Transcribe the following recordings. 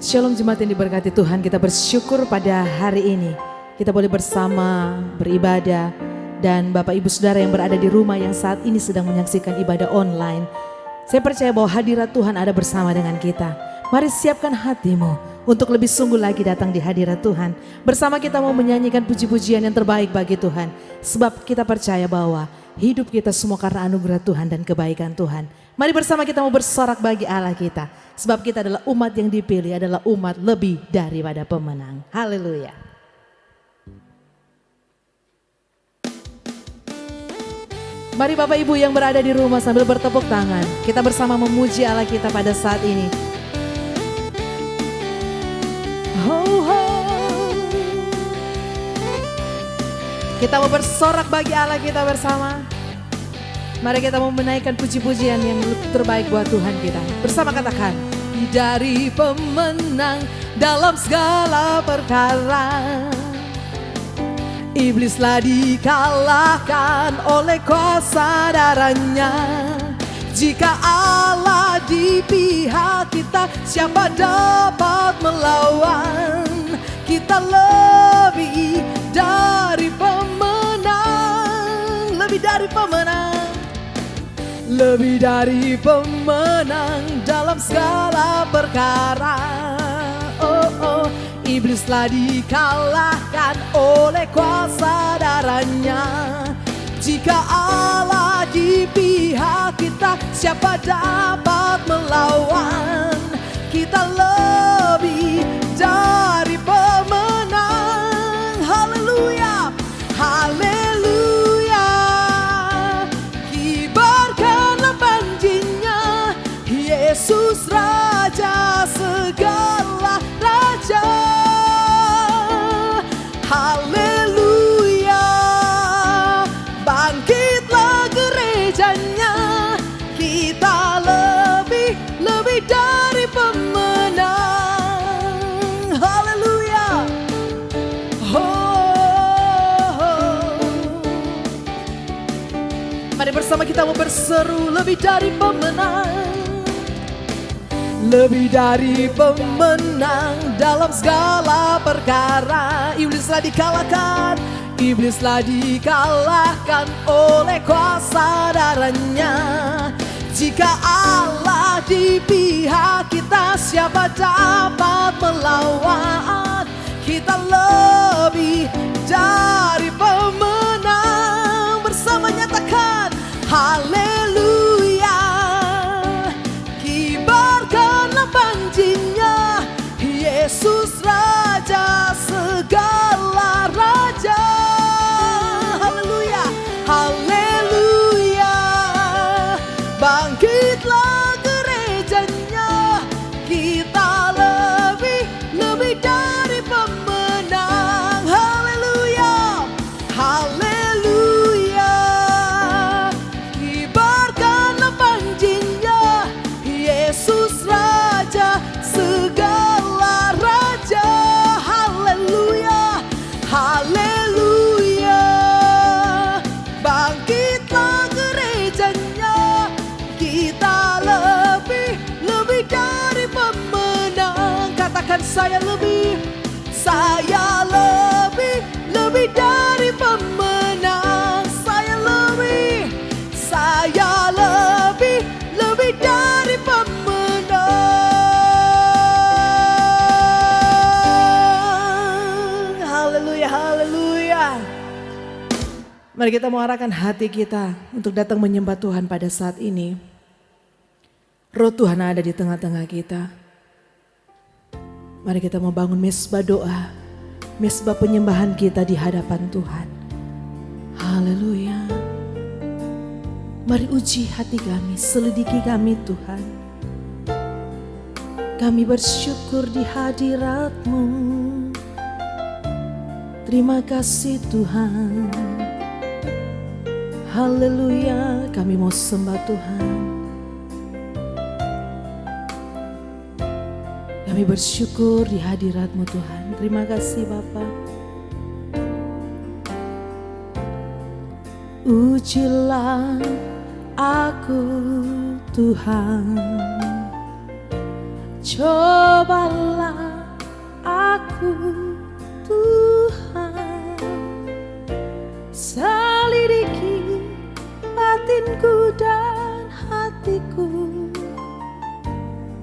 Shalom jemaat yang diberkati Tuhan, kita bersyukur pada hari ini kita boleh bersama beribadah. Dan Bapak Ibu Saudara yang berada di rumah yang saat ini sedang menyaksikan ibadah online, saya percaya bahwa hadirat Tuhan ada bersama dengan kita. Mari siapkan hatimu untuk lebih sungguh lagi datang di hadirat Tuhan. Bersama kita mau menyanyikan puji-pujian yang terbaik bagi Tuhan. Sebab kita percaya bahwa hidup kita semua karena anugerah Tuhan dan kebaikan Tuhan. Mari bersama kita mau bersorak bagi Allah kita. Sebab kita adalah umat yang dipilih, adalah umat lebih daripada pemenang. Haleluya. Mari Bapak Ibu yang berada di rumah sambil bertepuk tangan, kita bersama memuji Allah kita pada saat ini. Ho, ho. Kita mau bersorak bagi Allah kita bersama. Mari kita mau menaikkan puji-pujian yang terbaik buat Tuhan kita. Bersama katakan, dari pemenang dalam segala perkara, iblislah dikalahkan oleh kuasa darahnya. Jika Allah di pihak kita, siapa dapat melawan? Kita lebih dari pemenang, lebih dari pemenang, lebih dari pemenang dalam segala perkara. Oh, oh. Iblislah dikalahkan oleh kuasa darahnya. Jika Allah di pihak kita, siapa dapat melawan? Kita lebih dari pemenang. Haleluya, haleluya. Kibarkanlah panjinya, Yesus Raja segala raja. Haleluya, bangkitlah gerejanya. Kita lebih dari pemenang. Haleluya. Mari bersama kita mau berseru, lebih dari pemenang, lebih dari pemenang dalam segala perkara. Iblislah dikalahkan, iblislah dikalahkan oleh kuasa darahnya. Jika Allah di pihak kita, siapa dapat melawan? Kita lebih dari pemenang. Bersama nyatakan, haleluya. Kibarkanlah panjinya, Yesus Raja segala raja. Haleluya, haleluya. Bangkitlah gerejanya. Kita lebih dari pemenang. Haleluya, haleluya. Kibarkanlah panjinya, Yesus Raja segala raja. Haleluya, haleluya. Bangkitlah gerejanya. Kita lebih dari pemenang. Katakan, saya lebih dari pemenang. Saya lebih dari pemenang. Haleluya, haleluya. Mari kita mengarahkan hati kita untuk datang menyembah Tuhan pada saat ini. Roh Tuhan ada di tengah-tengah kita. Mari kita membangun mesbah doa, mesbah penyembahan kita di hadapan Tuhan. Haleluya. Mari uji hati kami, selidiki kami Tuhan. Kami bersyukur di hadirat-Mu. Terima kasih Tuhan. Haleluya, kami mau sembah Tuhan. Kami bersyukur di hadirat-Mu Tuhan. Terima kasih Bapa. Ujilah aku Tuhan, Cobalah aku Tuhan, selidiki batinku dan hatiku.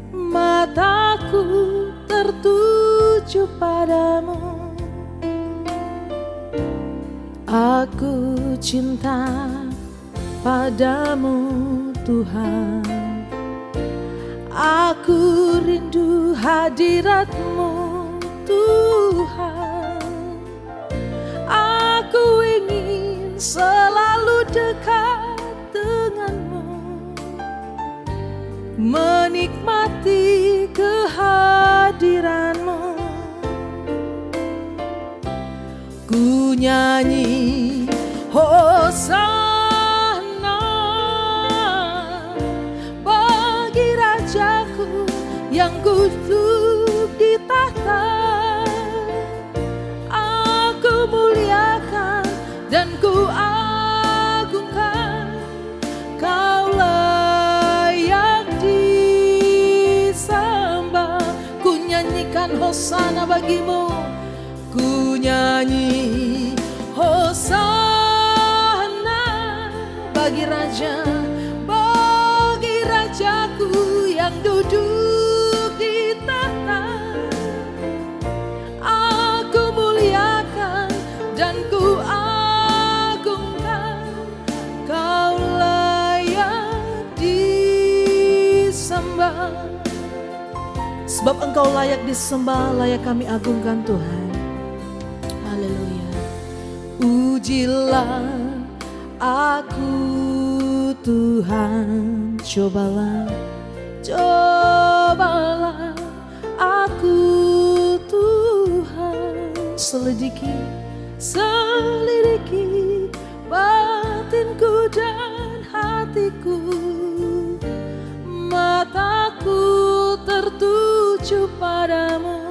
Mataku tertuju padamu, aku cinta padamu Tuhan. Aku rindu hadirat-Mu Tuhan. Aku ingin selalu dekat dengan-Mu, menikmati kehadiran-Mu. Ku nyanyi Hosana yang duduk di tahta. Aku muliakan dan ku agungkan, Kau layak disembah. Ku nyanyikan Hosana bagimu, ku nyanyi Hosana bagi Raja, bagi Rajaku yang duduk. Dan ku agungkan, Kau layak disembah. Sebab Engkau layak disembah, layak kami agungkan Tuhan. Haleluya. Ujilah aku Tuhan, cobalah, cobalah aku Tuhan. Selidiki batinku dan hatiku. Mataku tertuju padamu,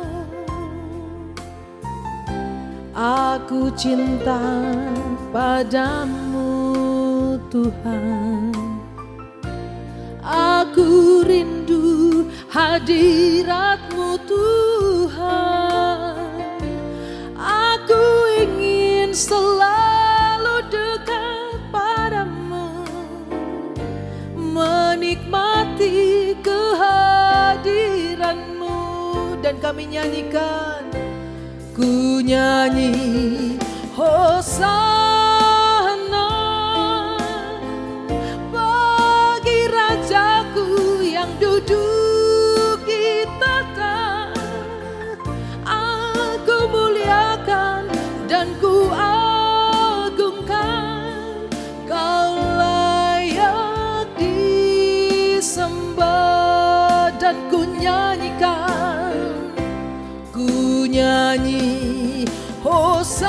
aku cinta padamu Tuhan. Aku rindu hadirat-Mu Tuhan. Aku ingin selalu dekat padamu, menikmati kehadiran-Mu. Dan kami nyanyikan, ku nyanyi Hosana bagi Rajaku yang duduk di tahta. Aku muliakan dan ku agungkan, Kau layak disembah. Dan ku nyanyikan, ku nyanyi Hosana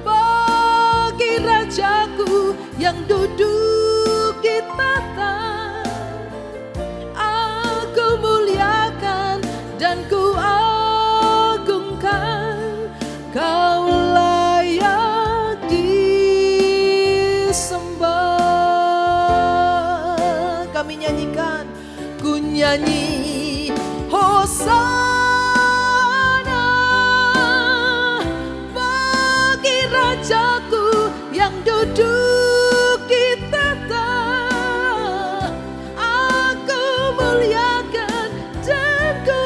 bagi Rajaku yang duduk di tahta. Aku muliakan dan ku agungkan, Kau layak disembah. Kami nyanyikan, ku nyanyi Hosana bagi Rajaku yang duduk di tahta. Aku muliakan dan ku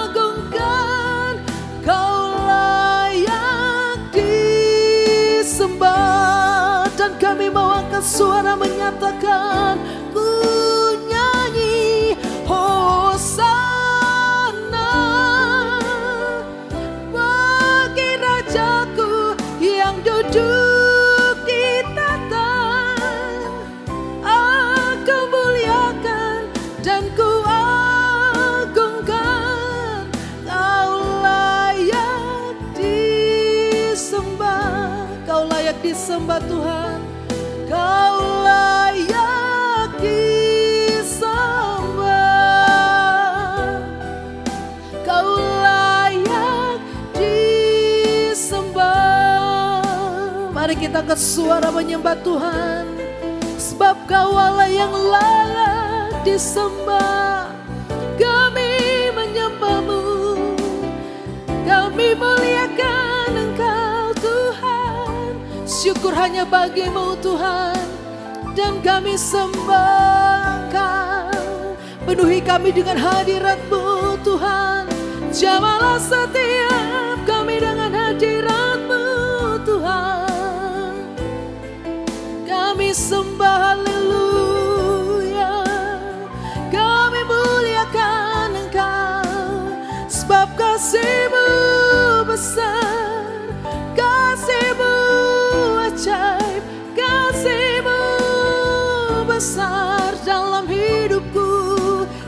agungkan, Kau layak disembah. Dan kami mau angkat suara menyatakan, ku nyanyi Hosana bagi Rajaku yang duduk di tahta. Aku muliakan dan ku agungkan, Kau layak disembah. Kau layak disembah Tuhan, Kau layak disembah. Kau layak disembah. Mari kita ke suara menyembah Tuhan, sebab Kau Allah yang layak disembah. Kami menyembah-Mu, kami muliakan Engkau Tuhan. Syukur hanya bagi-Mu Tuhan, dan kami sembah Engkau. Penuhi kami dengan hadirat-Mu Tuhan, jamalah setiap kami dengan hadirat-Mu Tuhan. Kami sembah, haleluya, kami muliakan Engkau, sebab kasih-Mu besar, kasih-Mu ajaib, kasih-Mu besar dalam hidupku.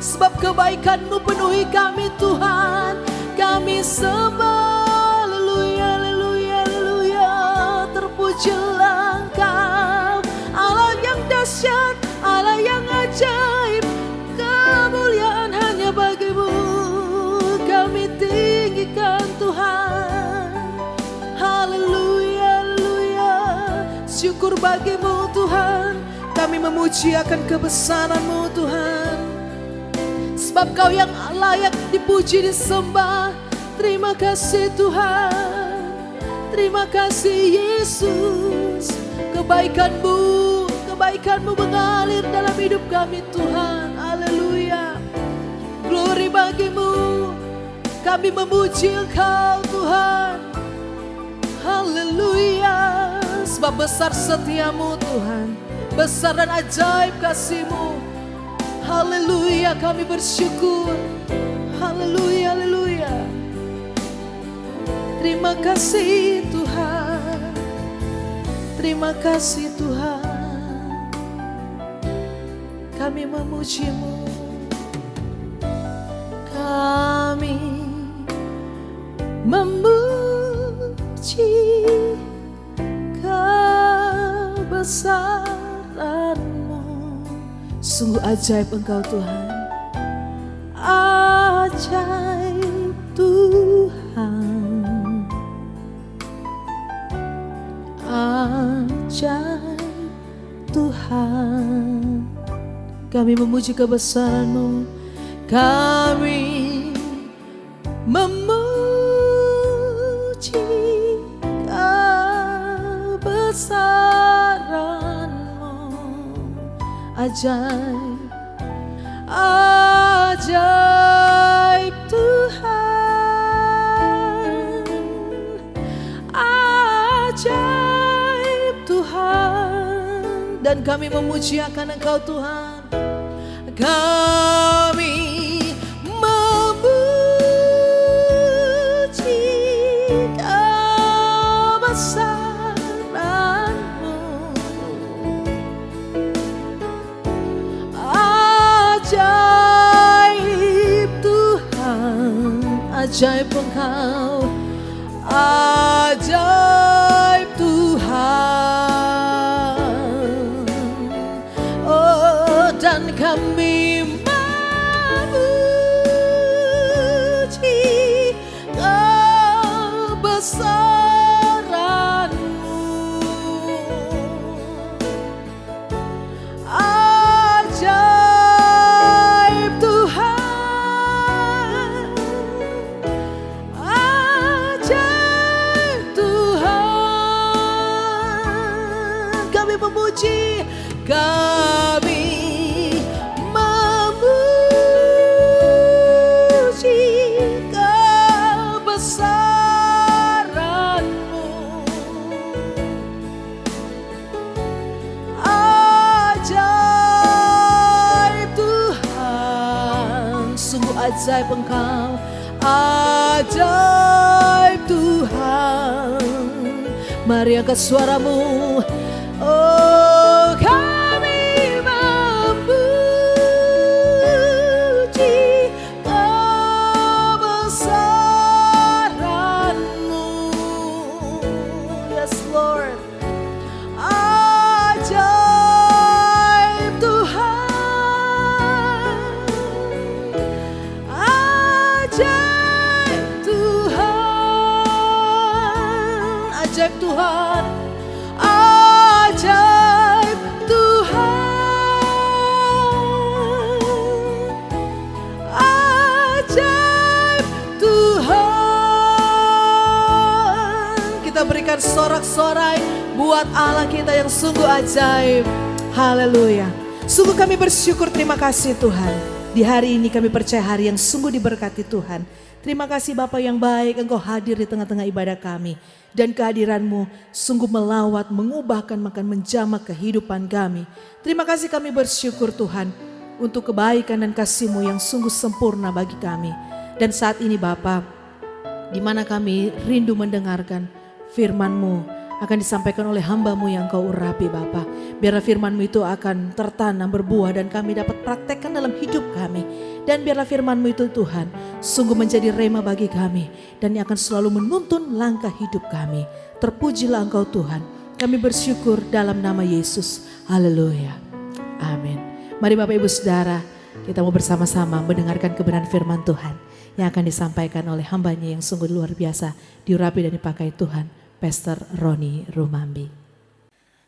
Sebab kebaikan-Mu penuhi kami Tuhan, kami sembah, haleluya, haleluya, haleluya. Terpujilah Engkau, Allah yang dahsyat, Allah yang ajaib. Kemuliaan hanya bagi-Mu, kami tinggikan Tuhan. Haleluya, haleluya. Syukur bagi-Mu Tuhan, kami memuji akan kebesaran-Mu Tuhan. Sebab Kau yang layak dipuji, disembah. Terima kasih Tuhan, terima kasih Yesus. Kebaikan-Mu, kebaikan-Mu mengalir dalam hidup kami Tuhan. Haleluya, glory bagi-Mu, kami memuji Engkau Tuhan. Haleluya, sebab besar setia-Mu Tuhan, besar dan ajaib kasih-Mu. Haleluya, kami bersyukur. Haleluya, haleluya. Terima kasih Tuhan, terima kasih Tuhan. Kami memuji-Mu, kami memuji kebesaran-Mu. Sungguh ajaib Engkau Tuhan, ajaib Tuhan, ajaib Tuhan. Kami memuji kebesaran-Mu, kami memuji kebesaran-Mu. Ajaib, ajaib Tuhan, ajaib Tuhan. Dan kami memuji akan Engkau Tuhan, kami memuji kebesaran-Mu. Ajaib Tuhan, ajaib Engkau, ajaib Tuhan. Oh, dan kami memuji kebesaran-Mu. Ajaib Tuhan, ajaib Tuhan. Kami memuji, kami memuji kebesaran-Mu. Ajaib Tuhan, sungguh ajaib Engkau, ajaib Tuhan. Mari angkat suaramu, oh kami memuji kebesaran-Mu. Yes Lord, ajaib Tuhan, ajaib Tuhan, ajaib Tuhan, ajaib Tuhan, kita berikan sorak-sorai buat Allah kita yang sungguh ajaib. Haleluya. Sungguh kami bersyukur, terima kasih Tuhan. Di hari ini kami percaya hari yang sungguh diberkati Tuhan. Terima kasih Bapa yang baik, Engkau hadir di tengah-tengah ibadah kami. Dan kehadiran-Mu sungguh melawat, mengubahkan, makan menjamak kehidupan kami. Terima kasih kami bersyukur Tuhan untuk kebaikan dan kasih-Mu yang sungguh sempurna bagi kami. Dan saat ini Bapa, di mana kami rindu mendengarkan firman-Mu akan disampaikan oleh hamba-Mu yang Kau urapi Bapa. Biarlah firman-Mu itu akan tertanam, berbuah dan kami dapat praktekkan dalam hidup kami. Dan biarlah firman-Mu itu Tuhan sungguh menjadi rema bagi kami dan yang akan selalu menuntun langkah hidup kami. Terpujilah Engkau Tuhan. Kami bersyukur dalam nama Yesus. Haleluya. Amin. Mari Bapak Ibu Saudara, kita mau bersama-sama mendengarkan kebenaran firman Tuhan yang akan disampaikan oleh hambanya yang sungguh luar biasa, diurapi dan dipakai Tuhan, Pastor Roni Rumambi.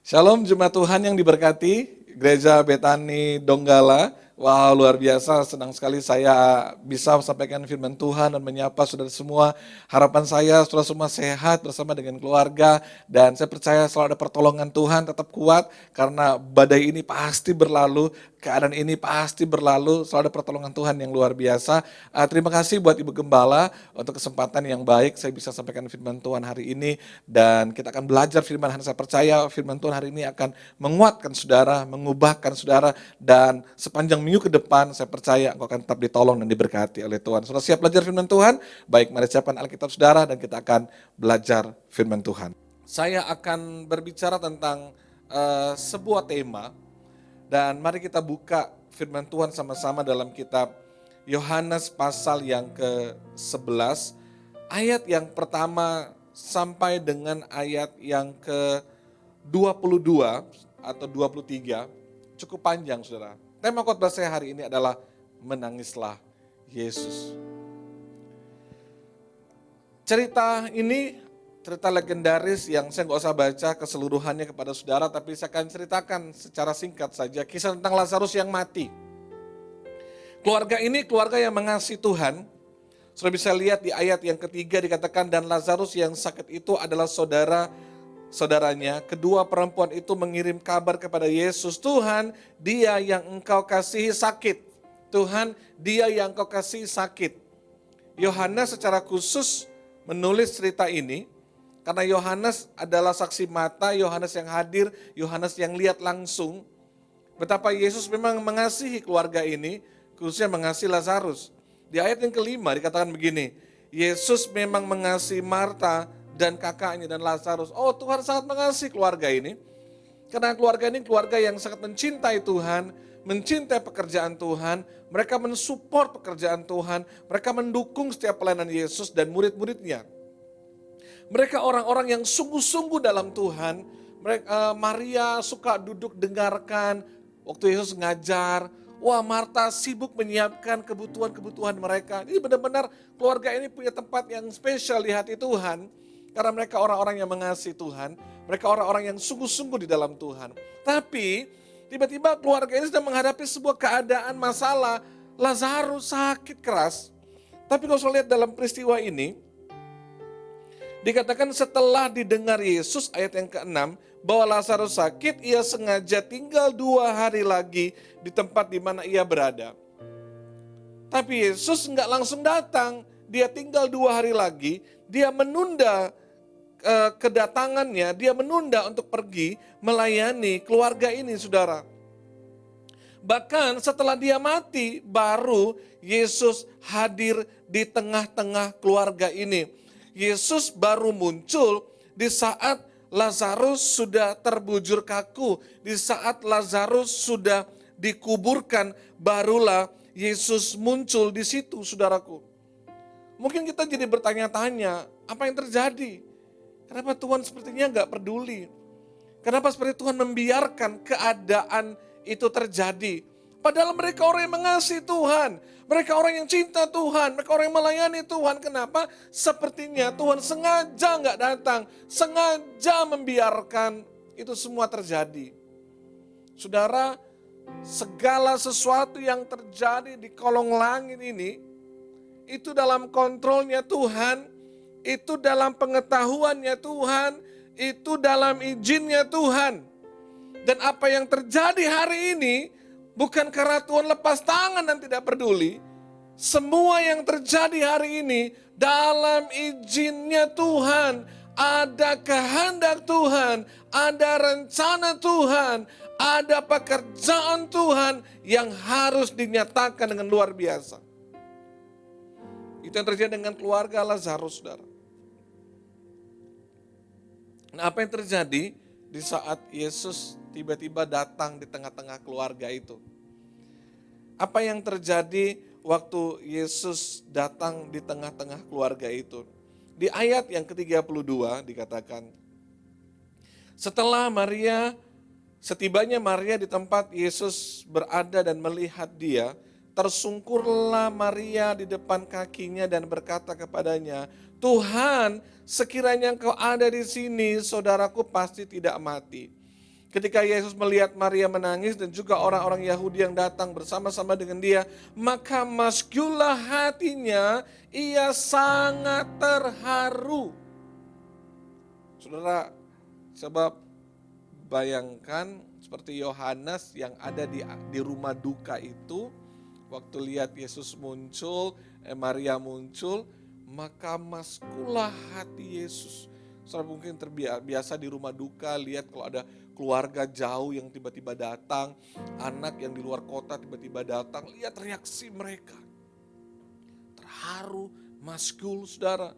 Shalom jemaat Tuhan yang diberkati, Gereja Betani Donggala. Wow, luar biasa, senang sekali saya bisa sampaikan firman Tuhan dan menyapa saudara semua. Harapan saya saudara semua sehat bersama dengan keluarga, dan saya percaya selalu ada pertolongan Tuhan. Tetap kuat karena badai ini pasti berlalu, keadaan ini pasti berlalu, selalu ada pertolongan Tuhan yang luar biasa. Terima kasih buat Ibu Gembala untuk kesempatan yang baik saya bisa sampaikan firman Tuhan hari ini, dan kita akan belajar firman. Saya percaya firman Tuhan hari ini akan menguatkan saudara, mengubahkan saudara, dan sepanjang minggu ke depan saya percaya engkau akan tetap ditolong dan diberkati oleh Tuhan. Saudara siap belajar firman Tuhan? Baik, mari siapkan Alkitab saudara dan kita akan belajar firman Tuhan. Saya akan berbicara tentang sebuah tema, dan mari kita buka firman Tuhan sama-sama dalam kitab Yohanes pasal yang ke-11, ayat yang pertama sampai dengan ayat yang ke-22 atau 23, cukup panjang saudara. Tema khotbah saya hari ini adalah menangislah Yesus. Cerita ini cerita legendaris yang saya nggak usah baca keseluruhannya kepada saudara, tapi saya akan ceritakan secara singkat saja kisah tentang Lazarus yang mati. Keluarga ini keluarga yang mengasihi Tuhan. Sudah bisa lihat di ayat yang ketiga dikatakan, dan Lazarus yang sakit itu adalah saudaranya. Kedua perempuan itu mengirim kabar kepada Yesus, Tuhan, dia yang engkau kasihi sakit. Tuhan, dia yang engkau kasihi sakit. Yohanes secara khusus menulis cerita ini karena Yohanes adalah saksi mata, Yohanes yang hadir, Yohanes yang lihat langsung betapa Yesus memang mengasihi keluarga ini, khususnya mengasihi Lazarus. Di ayat yang kelima dikatakan begini, Yesus memang mengasihi Marta dan kakaknya dan Lazarus. Oh, Tuhan sangat mengasihi keluarga ini. Karena keluarga ini keluarga yang sangat mencintai Tuhan, mencintai pekerjaan Tuhan. Mereka mensupport pekerjaan Tuhan. Mereka mendukung setiap pelayanan Yesus dan murid-muridnya. Mereka orang-orang yang sungguh-sungguh dalam Tuhan. Maria suka duduk dengarkan waktu Yesus ngajar. Wah, Marta sibuk menyiapkan kebutuhan-kebutuhan mereka. Ini benar-benar keluarga ini punya tempat yang spesial di hati Tuhan. Karena mereka orang-orang yang mengasihi Tuhan. Mereka orang-orang yang sungguh-sungguh di dalam Tuhan. Tapi tiba-tiba keluarga ini sedang menghadapi sebuah keadaan masalah. Lazarus sakit keras. Tapi kalau saya lihat dalam peristiwa ini, dikatakan setelah didengar Yesus ayat yang ke-6 bahwa Lazarus sakit, ia sengaja tinggal 2 hari lagi di tempat di mana ia berada. Tapi Yesus enggak langsung datang, dia tinggal 2 hari lagi, dia menunda kedatangannya, dia menunda untuk pergi melayani keluarga ini saudara. Bahkan setelah dia mati, baru Yesus hadir di tengah-tengah keluarga ini. Yesus baru muncul di saat Lazarus sudah terbujur kaku, di saat Lazarus sudah dikuburkan, barulah Yesus muncul di situ, saudaraku. Mungkin kita jadi bertanya-tanya, apa yang terjadi? Kenapa Tuhan sepertinya nggak peduli? Kenapa seperti Tuhan membiarkan keadaan itu terjadi? Padahal mereka orang yang mengasihi Tuhan. Mereka orang yang cinta Tuhan, mereka orang yang melayani Tuhan. Kenapa? Sepertinya Tuhan sengaja nggak datang, sengaja membiarkan itu semua terjadi. Saudara, segala sesuatu yang terjadi di kolong langit ini, itu dalam kontrolnya Tuhan, itu dalam pengetahuannya Tuhan, itu dalam izinnya Tuhan. Dan apa yang terjadi hari ini bukan karena Tuhan lepas tangan dan tidak peduli. Semua yang terjadi hari ini dalam izinnya Tuhan, ada kehendak Tuhan, ada rencana Tuhan, ada pekerjaan Tuhan yang harus dinyatakan dengan luar biasa. Itu yang terjadi dengan keluarga Lazarus, saudara. Nah, apa yang terjadi di saat Yesus tiba-tiba datang di tengah-tengah keluarga itu? Apa yang terjadi waktu Yesus datang di tengah-tengah keluarga itu? Di ayat yang ke-32 dikatakan, setibanya Maria di tempat Yesus berada dan melihat dia, tersungkurlah Maria di depan kakinya dan berkata kepadanya, Tuhan, sekiranya Engkau ada di sini, saudaraku pasti tidak mati. Ketika Yesus melihat Maria menangis dan juga orang-orang Yahudi yang datang bersama-sama dengan dia, maka masyurlah hatinya, ia sangat terharu. Saudara, coba bayangkan seperti Yohanes yang ada di rumah duka itu, waktu lihat Yesus muncul, Maria muncul, maka maskulah hati Yesus. Saudara mungkin terbiasa di rumah duka lihat kalau ada keluarga jauh yang tiba-tiba datang, anak yang di luar kota tiba-tiba datang, lihat reaksi mereka. Terharu, maskul, saudara.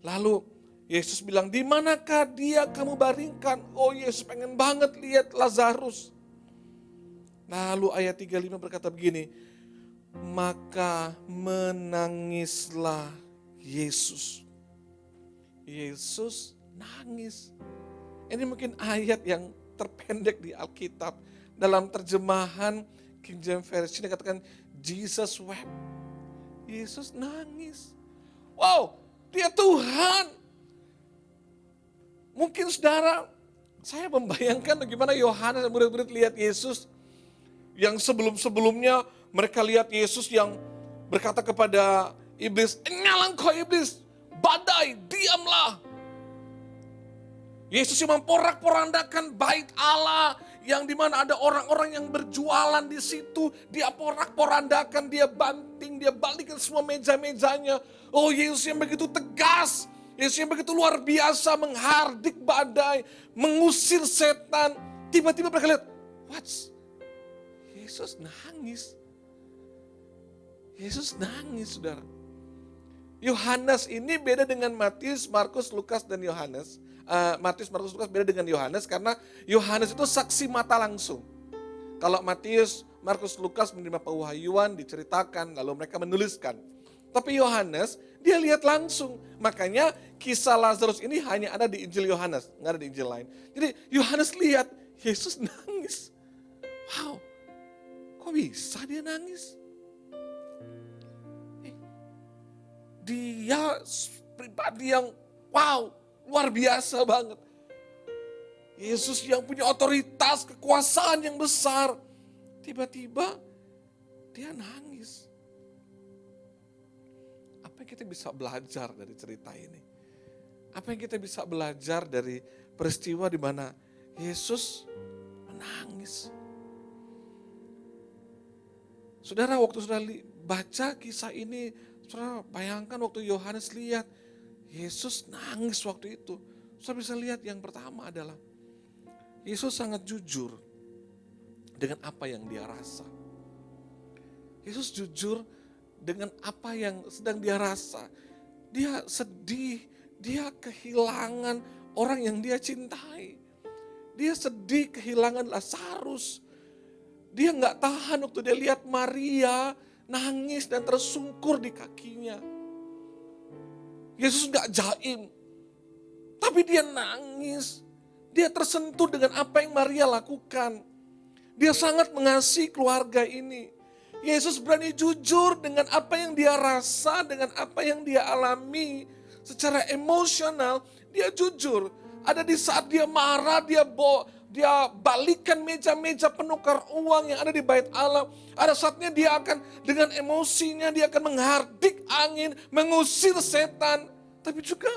Lalu Yesus bilang, di manakah dia kamu baringkan? Oh, Yesus pengen banget lihat Lazarus. Lalu ayat 35 berkata begini, maka menangislah Yesus. Yesus nangis. Ini mungkin ayat yang terpendek di Alkitab. Dalam terjemahan King James Version dikatakan Jesus wept. Yesus nangis. Wow, dia Tuhan. Mungkin saudara, saya membayangkan bagaimana Yohanes dan murid-murid lihat Yesus. Yang sebelum-sebelumnya mereka lihat Yesus yang berkata kepada iblis, "Enyala engkau iblis, badai, diamlah." Yesus yang memporak-porandakan bait Allah, yang dimana ada orang-orang yang berjualan di situ, dia porak-porandakan, dia banting, dia balikan semua meja-mejanya. Oh, Yesus yang begitu tegas, Yesus yang begitu luar biasa, menghardik badai, mengusir setan. Tiba-tiba mereka lihat, Yesus nangis. Yesus nangis, saudara. Yohanes ini beda dengan Matius, Markus, Lukas, dan Yohanes. Matius, Markus, Lukas beda dengan Yohanes karena Yohanes itu saksi mata langsung. Kalau Matius, Markus, Lukas menerima pewahyuan, diceritakan, lalu mereka menuliskan. Tapi Yohanes, dia lihat langsung. Makanya kisah Lazarus ini hanya ada di Injil Yohanes, nggak ada di Injil lain. Jadi Yohanes lihat, Yesus nangis. Wow, kok bisa dia nangis? Dia pribadi yang wow, luar biasa banget. Yesus yang punya otoritas, kekuasaan yang besar. Tiba-tiba dia nangis. Apa yang kita bisa belajar dari cerita ini? Apa yang kita bisa belajar dari peristiwa di mana Yesus menangis? Saudara, waktu saudara baca kisah ini, saudara bayangkan waktu Yohanes lihat Yesus nangis waktu itu. Saudara bisa lihat yang pertama adalah Yesus sangat jujur dengan apa yang dia rasa. Yesus jujur dengan apa yang sedang dia rasa. Dia sedih, dia kehilangan orang yang dia cintai. Dia sedih kehilangan Lazarus. Dia gak tahan waktu dia lihat Maria nangis dan tersungkur di kakinya. Yesus gak jaim, tapi dia nangis. Dia tersentuh dengan apa yang Maria lakukan. Dia sangat mengasihi keluarga ini. Yesus berani jujur dengan apa yang dia rasa, dengan apa yang dia alami. Secara emosional, dia jujur. Ada di saat dia marah, dia balikan meja-meja penukar uang yang ada di bait Allah. Ada saatnya dia akan dengan emosinya, dia akan menghardik angin, mengusir setan. Tapi juga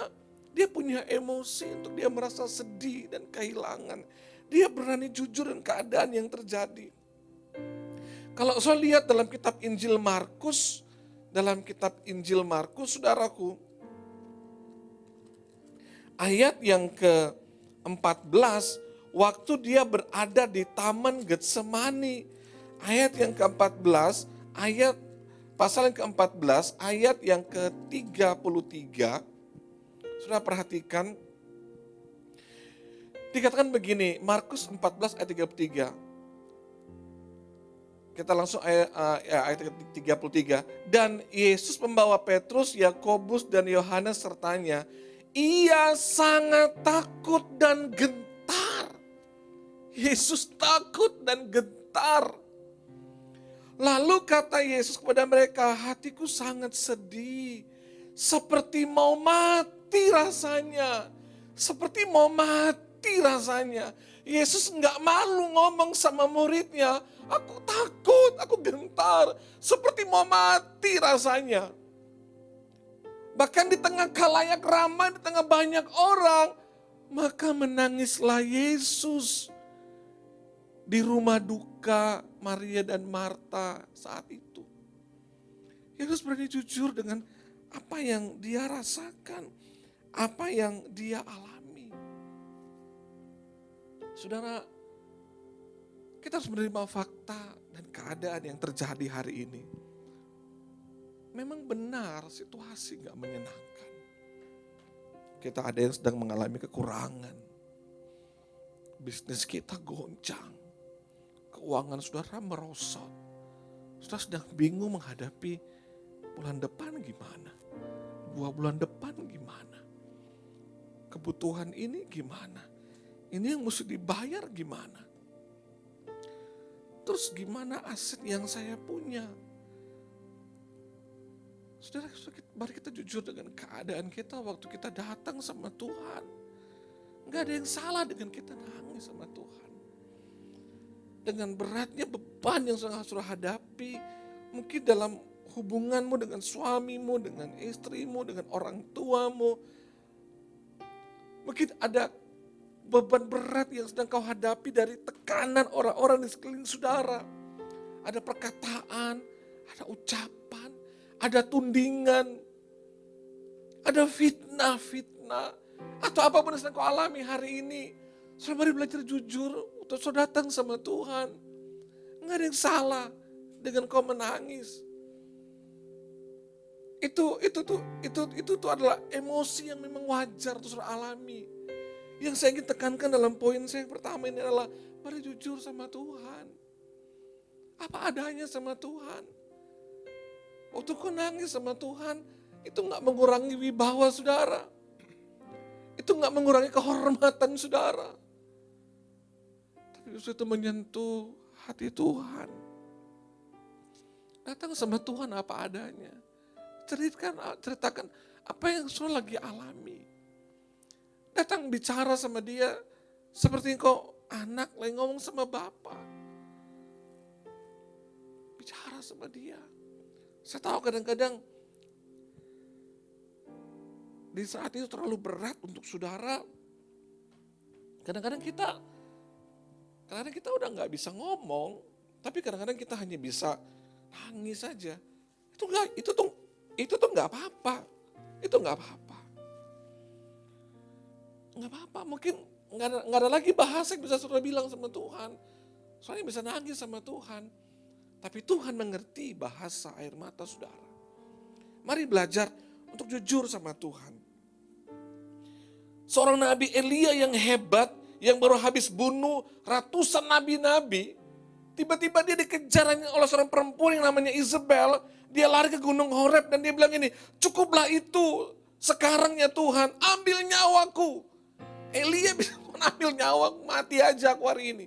dia punya emosi untuk dia merasa sedih dan kehilangan. Dia berani jujur dengan keadaan yang terjadi. Kalau saya lihat dalam kitab Injil Markus, saudaraku, ayat yang ke-14, waktu dia berada di Taman Getsemani. Ayat yang ke-14, pasal yang ke-14, ayat yang ke-33, sudah perhatikan, dikatakan begini, Markus 14 ayat 33. Kita langsung ayat 33. Dan Yesus membawa Petrus, Yakobus dan Yohanes sertanya. Ia sangat takut dan gentar. Yesus takut dan gentar. Lalu kata Yesus kepada mereka, hatiku sangat sedih. Seperti mau mati rasanya. Seperti mau mati rasanya. Yesus enggak malu ngomong sama muridnya. Aku takut, aku gentar. Seperti mau mati rasanya. Bahkan di tengah khalayak ramai, di tengah banyak orang. Maka menangislah Yesus. Di rumah duka Maria dan Marta saat itu. Yesus berani jujur dengan apa yang dia rasakan. Apa yang dia alami. Saudara, kita harus menerima fakta dan keadaan yang terjadi hari ini. Memang benar situasi gak menyenangkan. Kita ada yang sedang mengalami kekurangan. Bisnis kita goncang. Keuangan saudara merosot. Saudara sedang bingung menghadapi bulan depan gimana. 2 bulan depan gimana. Kebutuhan ini gimana. Ini yang mesti dibayar gimana. Terus gimana aset yang saya punya. Saudara, mari kita jujur dengan keadaan kita waktu kita datang sama Tuhan. Enggak ada yang salah dengan kita nangis sama Tuhan. Dengan beratnya beban yang saudara hadapi. Mungkin dalam hubunganmu dengan suamimu, dengan istrimu, dengan orang tuamu. Mungkin ada beban berat yang sedang kau hadapi dari tekanan orang-orang di sekeliling saudara. Ada perkataan, ada ucapan, ada tundingan, ada fitnah, atau apapun yang sedang kau alami hari ini. Saudara, mari belajar jujur untuk saudara datang sama Tuhan. Enggak ada yang salah dengan kau menangis. Itu adalah emosi yang memang wajar untuk saudara alami. Yang saya ingin tekankan dalam poin saya yang pertama ini adalah mari jujur sama Tuhan. Apa adanya sama Tuhan. Waktu kau nangis sama Tuhan, itu gak mengurangi wibawa saudara. Itu gak mengurangi kehormatan saudara. Tapi justru itu menyentuh hati Tuhan. Datang sama Tuhan apa adanya. Ceritakan apa yang saudara lagi alami. Datang bicara sama dia seperti kau anak lagi ngomong sama bapak. Bicara sama dia. Saya tahu kadang-kadang di saat itu terlalu berat untuk saudara. Kadang-kadang kita udah gak bisa ngomong, tapi kadang-kadang kita hanya bisa nangis saja. Itu tuh gak apa-apa. Itu gak apa-apa. Gak apa-apa, mungkin gak ada lagi bahasa yang bisa saudara bilang sama Tuhan. Soalnya bisa nangis sama Tuhan. Tapi Tuhan mengerti bahasa air mata saudara. Mari belajar untuk jujur sama Tuhan. Seorang Nabi Elia yang hebat, yang baru habis bunuh ratusan nabi-nabi. Tiba-tiba dia dikejar oleh seorang perempuan yang namanya Isabel. Dia lari ke Gunung Horeb dan dia bilang ini, cukuplah itu. Sekarang ya Tuhan, ambil nyawaku. Elia bisa mengambil nyawa, mati aja aku hari ini.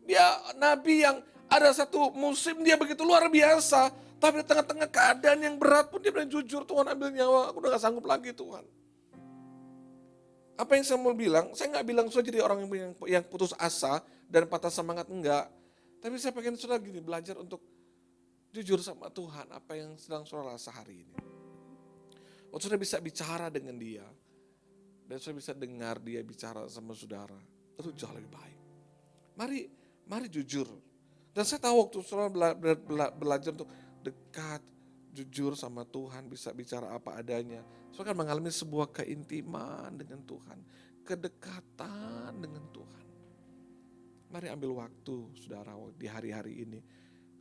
Dia nabi yang ada satu musim dia begitu luar biasa. Tapi di tengah-tengah keadaan yang berat pun dia bilang jujur, Tuhan ambil nyawa, aku udah gak sanggup lagi Tuhan. Apa yang saya mau bilang, saya gak bilang saudara jadi orang yang putus asa dan patah semangat, enggak. Tapi saya pengen saudara gini, belajar untuk jujur sama Tuhan apa yang sedang saudara rasa hari ini. Waktu saudara bisa bicara dengan dia, dan saudara bisa dengar dia bicara sama saudara, itu jauh lebih baik. Mari jujur. Dan saya tahu waktu saudara belajar untuk dekat, jujur sama Tuhan, bisa bicara apa adanya, saudara akan mengalami sebuah keintiman dengan Tuhan, kedekatan dengan Tuhan. Mari ambil waktu saudara di hari-hari ini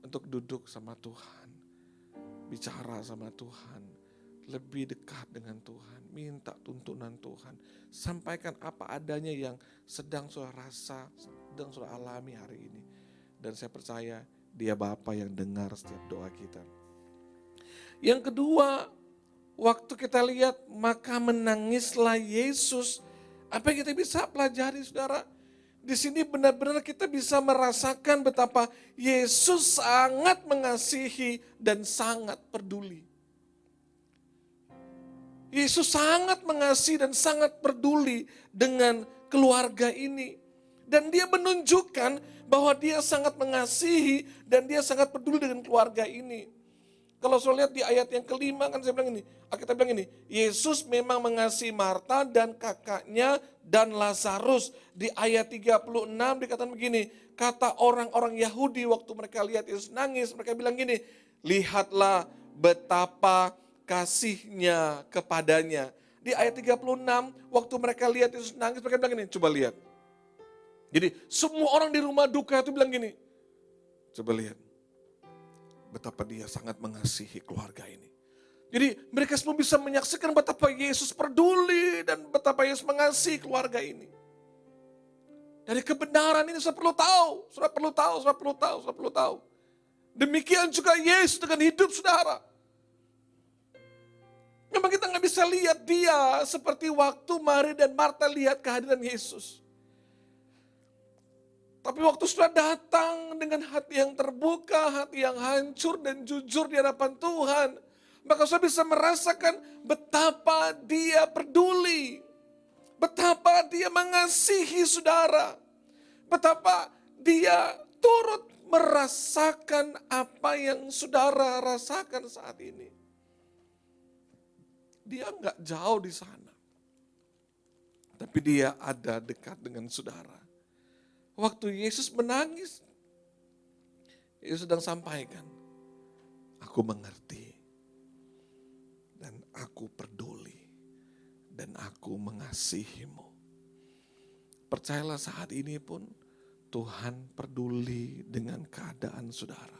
untuk duduk sama Tuhan, bicara sama Tuhan, lebih dekat dengan Tuhan, minta tuntunan Tuhan, sampaikan apa adanya yang sedang saudara rasa, sedang saudara alami hari ini. Dan saya percaya Dia Bapa yang dengar setiap doa kita. Yang kedua, waktu kita lihat maka menangislah Yesus. Apa yang kita bisa pelajari saudara? Di sini benar-benar kita bisa merasakan betapa Yesus sangat mengasihi dan sangat peduli. Yesus sangat mengasihi dan sangat peduli dengan keluarga ini. Dan dia menunjukkan bahwa dia sangat mengasihi dan dia sangat peduli dengan keluarga ini. Kalau saya lihat di ayat yang kelima kan saya bilang ini, kita bilang ini, Yesus memang mengasihi Marta dan kakaknya dan Lazarus. Di ayat 36 dikatakan begini, kata orang-orang Yahudi waktu mereka lihat Yesus nangis, mereka bilang gini, lihatlah betapa kasihnya kepadanya. Di ayat 36 waktu mereka lihat Yesus nangis, mereka bilang gini, coba lihat. Jadi semua orang di rumah duka itu bilang gini, coba lihat. Betapa dia sangat mengasihi keluarga ini. Jadi mereka semua bisa menyaksikan betapa Yesus peduli dan betapa Yesus mengasihi keluarga ini. Dari kebenaran ini saya perlu tahu, saudara perlu tahu. Demikian juga Yesus dengan hidup saudara. Memang kita nggak bisa lihat dia seperti waktu Maria dan Marta lihat kehadiran Yesus. Tapi waktu sudah datang dengan hati yang terbuka, hati yang hancur dan jujur di hadapan Tuhan, maka saya bisa merasakan betapa dia peduli, betapa dia mengasihi saudara, betapa dia turut merasakan apa yang saudara rasakan saat ini. Dia enggak jauh di sana, tapi dia ada dekat dengan saudara. Waktu Yesus menangis, Yesus sedang sampaikan, aku mengerti, dan aku peduli, dan aku mengasihimu. Percayalah saat ini pun Tuhan peduli dengan keadaan saudara.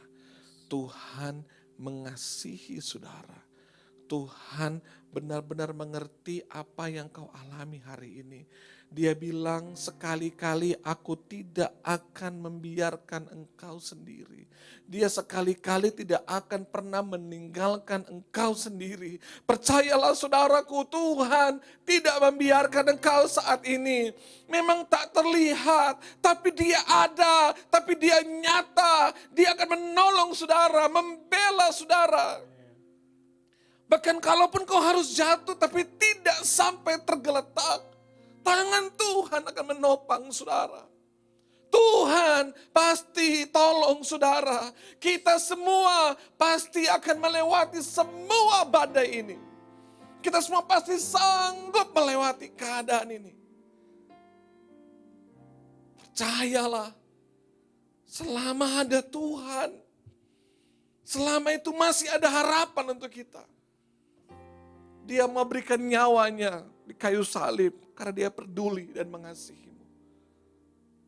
Tuhan mengasihi saudara. Tuhan benar-benar mengerti apa yang kau alami hari ini. Dia bilang sekali-kali aku tidak akan membiarkan engkau sendiri. Dia sekali-kali tidak akan pernah meninggalkan engkau sendiri. Percayalah saudaraku, Tuhan tidak membiarkan engkau saat ini. Memang tak terlihat, tapi dia ada, tapi dia nyata. Dia akan menolong saudara, membela saudara. Bahkan kalaupun kau harus jatuh tapi tidak sampai tergeletak, tangan Tuhan akan menopang saudara. Tuhan pasti tolong saudara. Kita semua pasti akan melewati semua badai ini. Kita semua pasti sanggup melewati keadaan ini. Percayalah, selama ada Tuhan, selama itu masih ada harapan untuk kita. Dia memberikan nyawanya di kayu salib karena dia peduli dan mengasihimu.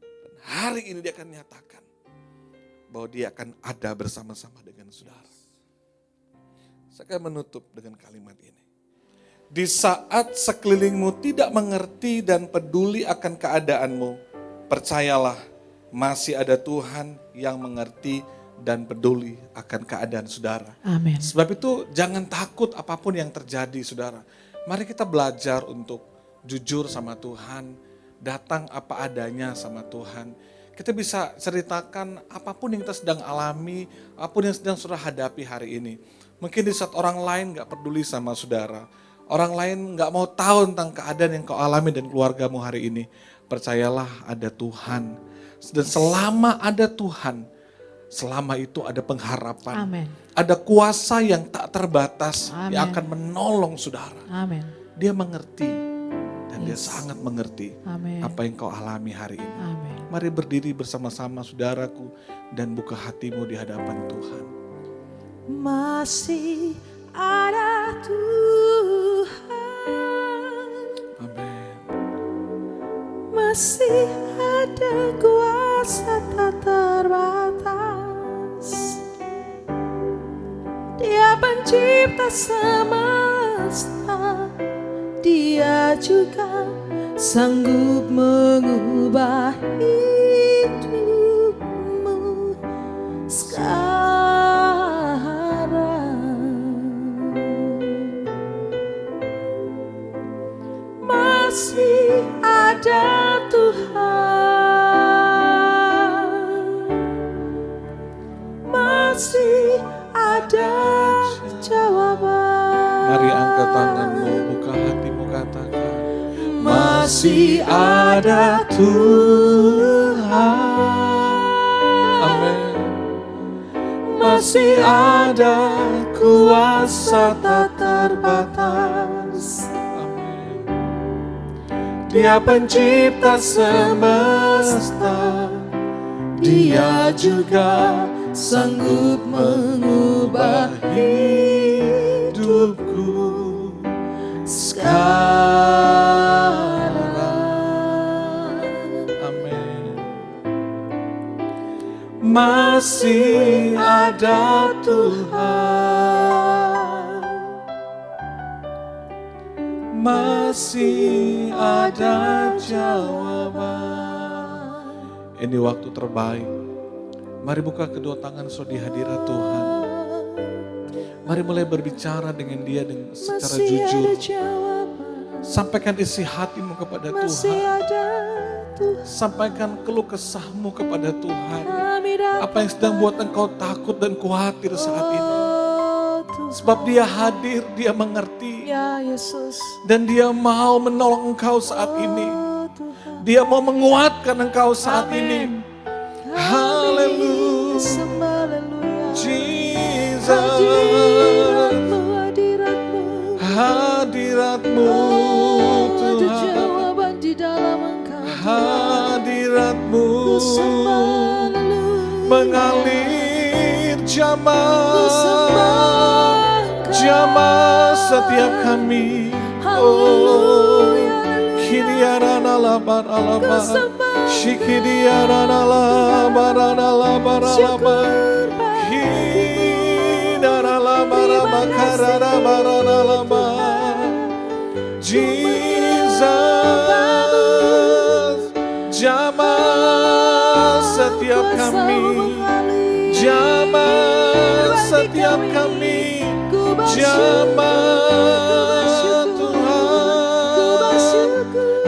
Dan hari ini dia akan nyatakan bahwa dia akan ada bersama-sama dengan saudara. Saya akan menutup dengan kalimat ini. Di saat sekelilingmu tidak mengerti dan peduli akan keadaanmu, percayalah masih ada Tuhan yang mengerti dan peduli akan keadaan saudara. Amin. Sebab itu jangan takut apapun yang terjadi saudara. Mari kita belajar untuk jujur sama Tuhan, datang apa adanya sama Tuhan. Kita bisa ceritakan apapun yang kita sedang alami, apapun yang sedang saudara hadapi hari ini. Mungkin di saat orang lain gak peduli sama saudara, orang lain gak mau tahu tentang keadaan yang kau alami dan keluargamu hari ini. Percayalah ada Tuhan. Dan selama ada Tuhan, selama itu ada pengharapan. Amin. Ada kuasa yang tak terbatas Amin. yang akan menolong saudara. Amin. Dia mengerti dan dia Yes. sangat mengerti Amin. apa yang kau alami hari ini. Amin. Mari berdiri bersama-sama saudaraku dan buka hatimu di hadapan Tuhan. Masih ada Tuhan, Amin. masih ada kuasa tak terbatas. Dia pencipta semesta, Dia juga sanggup mengubah hidupmu sekarang. Masih ada Tuhan, masih ada jawaban. Mari angkat tanganmu, buka hatimu, katakan. Masih ada Tuhan, Amin. masih ada kuasa tak terbatas. Amin. Dia pencipta semesta, Dia juga sanggup mengubah hidupku sekarang. Amin. Masih ada Tuhan, masih ada jawaban. Ini waktu terbaik. Mari buka kedua tangan saudara di hadirat Tuhan. Mari mulai berbicara dengan Dia dengan secara Masih jujur. ada jawaban, Sampaikan isi hatimu kepada masih Tuhan. ada Tuhan. Sampaikan keluh kesahmu kepada Tuhan. Kami datang Apa yang sedang buat engkau takut dan khawatir saat ini. Tuhan. Sebab Dia hadir, Dia mengerti. Ya Yesus, Dan Dia mau menolong engkau saat ini. oh Tuhan. Dia mau menguatkan engkau saat ini. Amin. Haleluya. Sembah, haleluya. Jesus. Hadiratmu, hadiratmu. Hadiratmu Ada Tuhan. jawaban di dalam Engkau. Hadiratmu Ku sembah, haleluya. mengalir Ku jamah sembah Engkau. jamah setiap kami. Haleluya, haleluya. Kiriarana labar Ku alaba. sembah. Shikiriarana labar alaba alaba. Syukur bagimu. Hidara labar Terima bakarara kasih, barana laba. Jesus, jamah setiap kami, jamah setiap kami, jamah Tuhan.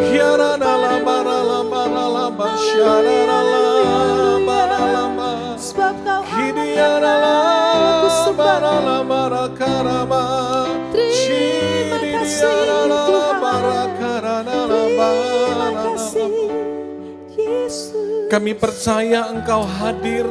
Kiarana laba laba laba syarara laba laba. Sebab Kau Kidiara laba laba karama. Terima kasih Tuhan. Terima kasih Yesus. Kami percaya Engkau hadir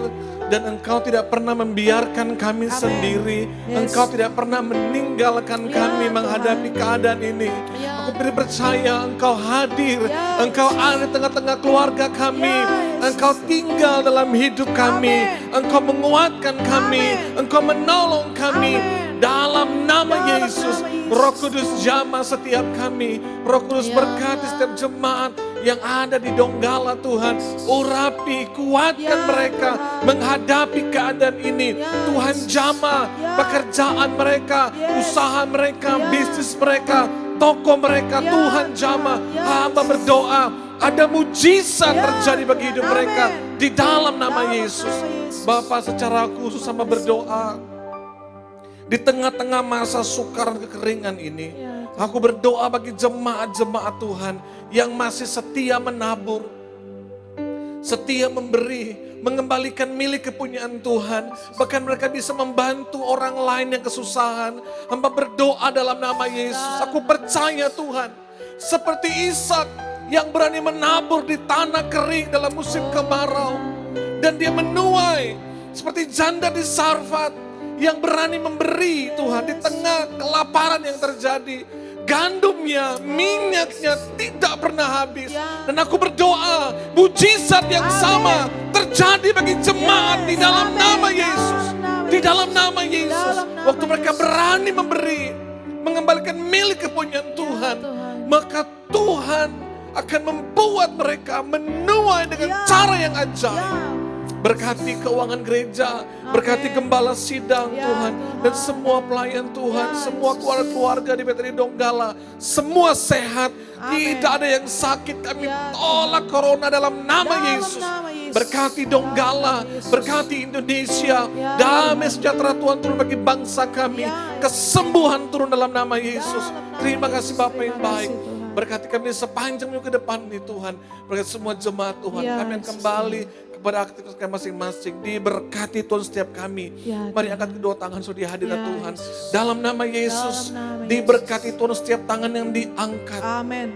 dan Engkau tidak pernah membiarkan kami sendiri. Yes. Engkau tidak pernah meninggalkan Ya, kami Tuhan. menghadapi keadaan ini. Ya. Aku percaya Engkau hadir. Ya, Engkau ada di tengah-tengah keluarga kami. Ya, Yesus. Engkau tinggal dalam hidup kami. Amin. Engkau menguatkan kami. Amin. Engkau menolong kami. Amin. Dalam nama Dalam Yesus. nama Yesus. Roh Kudus jamah setiap kami. Roh Kudus Ya. berkati setiap jemaat yang ada di Donggala Tuhan. Urapi, kuatkan Ya, mereka Tuhan. menghadapi keadaan ini. Ya, Tuhan Yesus. jamah Ya. pekerjaan mereka, Yes. usaha mereka, Ya. bisnis mereka, toko mereka. Ya, Tuhan Tuhan. jamah. Ya, Hamba Yesus. berdoa ada mujizat Ya, terjadi bagi Tuhan. hidup mereka Amin. di dalam nama Dalam Yesus. nama Yesus. Bapak secara khusus sama berdoa di tengah-tengah masa sukar dan kekeringan ini. Ya, Aku berdoa bagi jemaat-jemaat Tuhan yang masih setia menabur, setia memberi, mengembalikan milik kepunyaan Tuhan. Bahkan mereka bisa membantu orang lain yang kesusahan. Hamba berdoa dalam nama Yesus. Aku percaya Tuhan, seperti Ishak yang berani menabur di tanah kering dalam musim kemarau. Dan dia menuai Seperti janda di Sarfat yang berani memberi Tuhan di tengah kelaparan yang terjadi. Gandumnya, minyaknya tidak pernah habis. Dan aku berdoa mujizat yang sama terjadi bagi jemaat di dalam nama Yesus. Di dalam nama Yesus. Waktu mereka berani memberi, mengembalikan milik kepunyaan Tuhan, maka Tuhan akan membuat mereka menuai dengan cara yang ajaib. Berkati keuangan gereja, berkati gembala sidang Tuhan, dan semua pelayan Tuhan, semua keluarga di Bethany Donggala, semua sehat, tidak ada yang sakit. Kami tolak corona dalam nama Yesus. Berkati Donggala, berkati Indonesia, damai sejahtera Tuhan turun bagi bangsa kami, kesembuhan turun dalam nama Yesus. Terima kasih Bapa yang baik. Berkati kami sepanjang minggu ke depan nih Tuhan. Berkati semua jemaat Tuhan. Kami akan kembali kepada aktivitas kami masing-masing. Diberkati Tuhan setiap kami. Mari angkat kedua tangan sudah di hadirat Tuhan. Dalam nama Yesus. Diberkati Tuhan setiap tangan yang diangkat. Amin.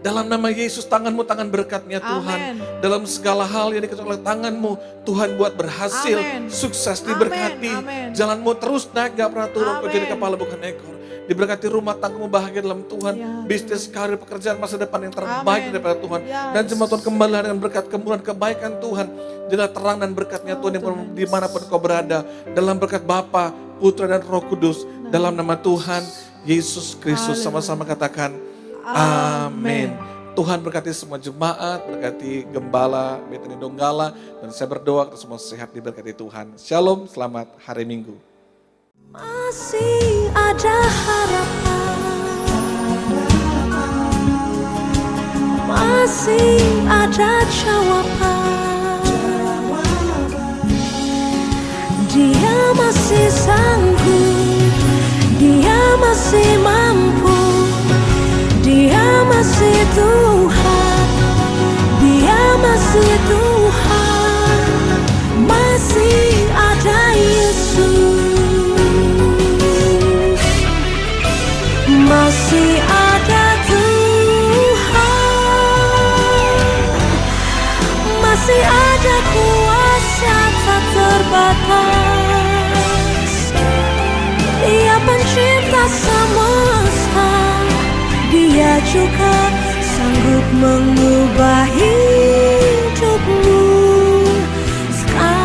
Dalam nama Yesus, tanganmu tangan berkatnya Tuhan. Dalam segala hal yang dikecuali tanganmu, Tuhan buat berhasil, sukses, diberkati. Jalanmu terus naik, gak pernah turun, kau jadi kepala bukan ekor. Diberkati rumah tanggamu bahagia dalam Tuhan. Bisnis, karir, pekerjaan, masa depan yang terbaik daripada Tuhan. Dan jemaat Tuhan kembali dengan berkat kemurahan kebaikan Tuhan. Jadilah terang dan berkatnya Tuhan yang dimanapun kau berada. Dalam berkat Bapa, Putra dan Roh Kudus. Dalam nama Tuhan Yesus Kristus. Sama-sama katakan amin. Tuhan berkati semua jemaat, berkati gembala Bethany Donggala. Dan saya berdoa kita semua sehat diberkati Tuhan. Shalom, selamat hari Minggu. Masih ada harapan, masih ada jawaban. Dia masih sanggup, Dia masih mampu, Dia masih Tuhan, Dia masih Tuhan, masih ada Yesus. Masih ada Tuhan, masih ada kuasa tak terbatas. Dia pencipta semesta, Dia juga sanggup mengubah hidupmu sekarang.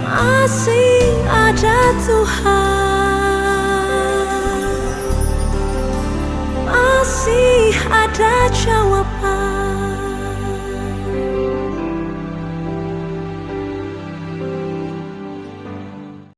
Masih ada Tuhan, masih ada jawaban.